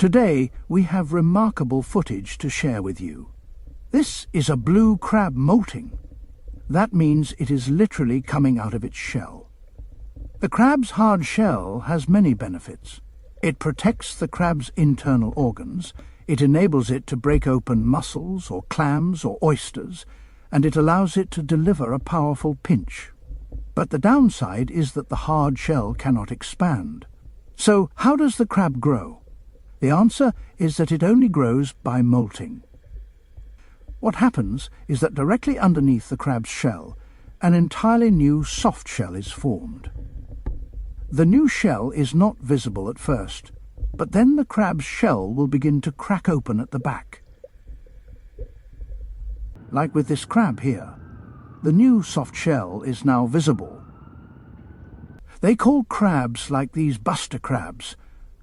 Today we have remarkable footage to share with you. This is a blue crab molting. That means it is literally coming out of its shell. The crab's hard shell has many benefits. It protects the crab's internal organs, it enables it to break open mussels or clams or oysters, and it allows it to deliver a powerful pinch. But the downside is that the hard shell cannot expand. So how does the crab grow? The answer is that it only grows by molting. What happens is that directly underneath the crab's shell, an entirely new soft shell is formed. The new shell is not visible at first, but then the crab's shell will begin to crack open at the back. Like with this crab here, the new soft shell is now visible. They call crabs like these buster crabs,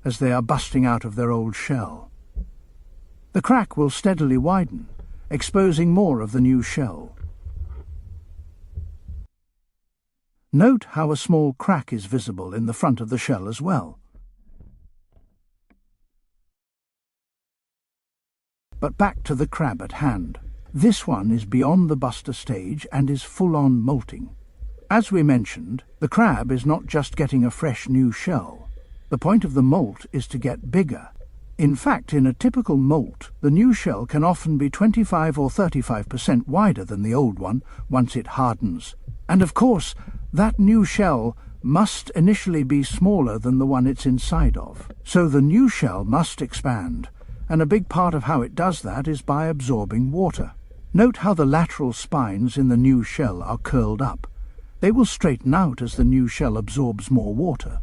as they are busting out of their old shell. The crack will steadily widen, exposing more of the new shell. Note how a small crack is visible in the front of the shell as well. But back to the crab at hand. This one is beyond the buster stage and is full-on molting. As we mentioned, the crab is not just getting a fresh new shell. The point of the molt is to get bigger. In fact, in a typical molt, the new shell can often be 25 or 35% wider than the old one once it hardens. And of course, that new shell must initially be smaller than the one it's inside of. So the new shell must expand, and a big part of how it does that is by absorbing water. Note how the lateral spines in the new shell are curled up. They will straighten out as the new shell absorbs more water.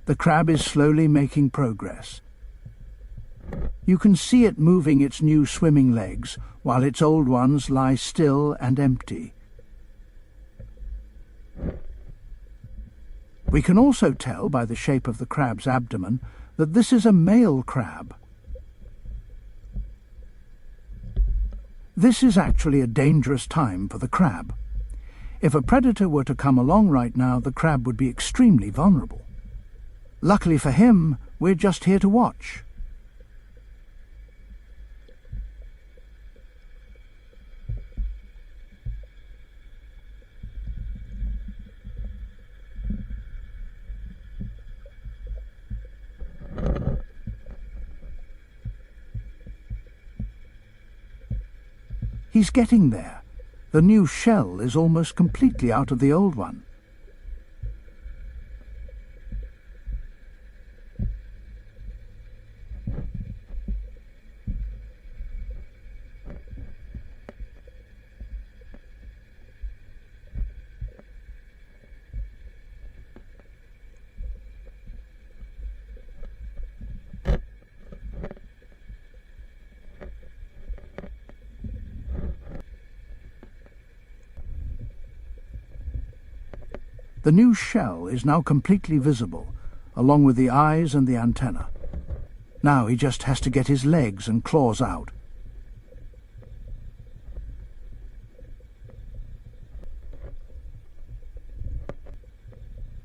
The crab is slowly making progress. You can see it moving its new swimming legs, while its old ones lie still and empty. We can also tell by the shape of the crab's abdomen that this is a male crab. This is actually a dangerous time for the crab. If a predator were to come along right now, the crab would be extremely vulnerable. Luckily for him, we're just here to watch. He's getting there. The new shell is almost completely out of the old one. The new shell is now completely visible, along with the eyes and the antenna. Now he just has to get his legs and claws out.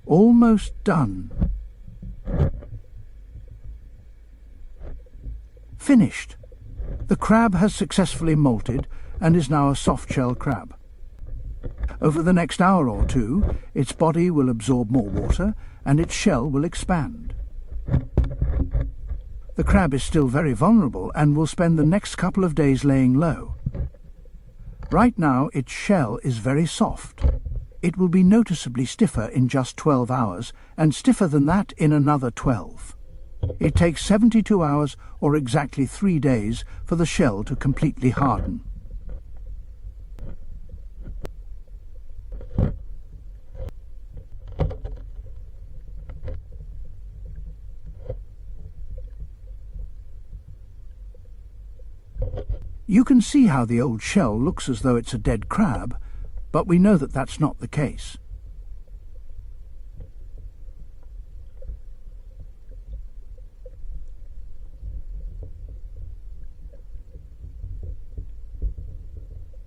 Almost done. Finished. The crab has successfully molted and is now a soft-shell crab. Over the next hour or two, its body will absorb more water and its shell will expand. The crab is still very vulnerable and will spend the next couple of days laying low. Right now, its shell is very soft. It will be noticeably stiffer in just 12 hours and stiffer than that in another 12. It takes 72 hours or exactly 3 days for the shell to completely harden. You can see how the old shell looks as though it's a dead crab, but we know that that's not the case.